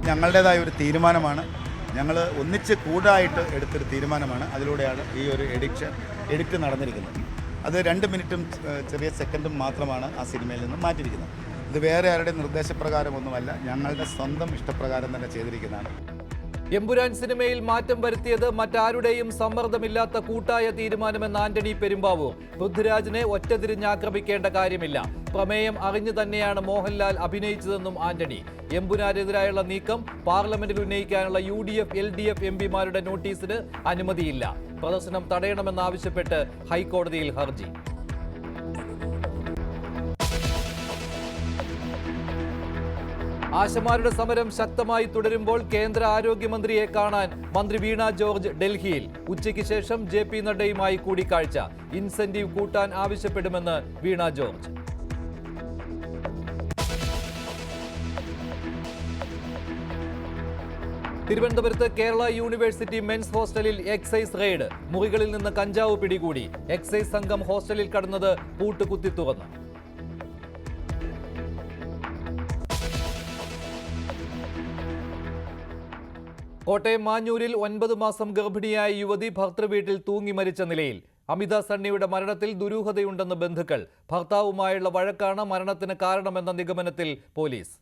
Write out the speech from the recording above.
ഞങ്ങളുടേതായ ഒരു തീരുമാനമാണ്. ഞങ്ങൾ ഒന്നിച്ച് കൂടായിട്ട് എടുത്തൊരു തീരുമാനമാണ്. അതിലൂടെയാണ് ഈ ഒരു എഡിറ്റ് നടന്നിരിക്കുന്നത്. അത് 2 മിനിറ്റും ചെറിയ സെക്കൻഡും മാത്രമാണ് ആ സിനിമയിൽ നിന്ന് മാറ്റിയിരിക്കുന്നത്. ഇത് വേറെ ആരുടെ നിർദ്ദേശപ്രകാരമൊന്നുമല്ല, ഞങ്ങളുടെ സ്വന്തം ഇഷ്ടപ്രകാരം തന്നെ ചെയ്തിരിക്കുന്നതാണ്. എമ്പുരാൻ സിനിമയിൽ മാറ്റം വരുത്തിയത് മറ്റാരുടെയും സമ്മർദ്ദമില്ലാത്ത കൂട്ടായ തീരുമാനമെന്ന് ആന്റണി പെരുമ്പാവൂർ. പൃഥ്വിരാജിനെ ഒറ്റതിരിഞ്ഞാക്രമിക്കേണ്ട കാര്യമില്ല. പ്രമേയം അറിഞ്ഞു തന്നെയാണ് മോഹൻലാൽ അഭിനയിച്ചതെന്നും ആന്റണി. എമ്പുരാനെതിരായുള്ള നീക്കം പാർലമെന്റിൽ ഉന്നയിക്കാനുള്ള UDF LDF MPമാരുടെ നോട്ടീസിന് അനുമതിയില്ല. പ്രദർശനം തടയണമെന്നാവശ്യപ്പെട്ട് ഹൈക്കോടതിയിൽ ഹർജി. ആശമാരുടെ സമരം ശക്തമായി തുടരുമ്പോൾ കേന്ദ്ര ആരോഗ്യമന്ത്രിയെ കാണാൻ മന്ത്രി വീണ ജോർജ് ഡൽഹിയിൽ. ഉച്ചയ്ക്ക് ശേഷം JP നഡ്ഡയുമായി കൂടിക്കാഴ്ച. ഇൻസെന്റീവ് കൂട്ടാൻ ആവശ്യപ്പെടുമെന്ന് വീണ ജോർജ്. തിരുവനന്തപുരത്ത് കേരള യൂണിവേഴ്സിറ്റി മെൻസ് ഹോസ്റ്റലിൽ എക്സൈസ് റെയ്ഡ്. മുറികളിൽ നിന്ന് കഞ്ചാവ് പിടികൂടി. എക്സൈസ് സംഘം ഹോസ്റ്റലിൽ കടന്നത് പൂട്ട് കുത്തി തുറന്നു. കോട്ടയം മാഞ്ഞൂരിൽ 9 മാസം ഗർഭിണിയായ യുവതി ഭർത്തൃവീട്ടിൽ തൂങ്ങി മരിച്ച നിലയിൽ. അമിത സണ്ണിയുടെ മരണത്തിൽ ദുരൂഹതയുണ്ടെന്ന് ബന്ധുക്കൾ. ഭർത്താവുമായുള്ള വഴക്കാണ് മരണത്തിന് കാരണമെന്ന നിഗമനത്തിൽ പോലീസ്.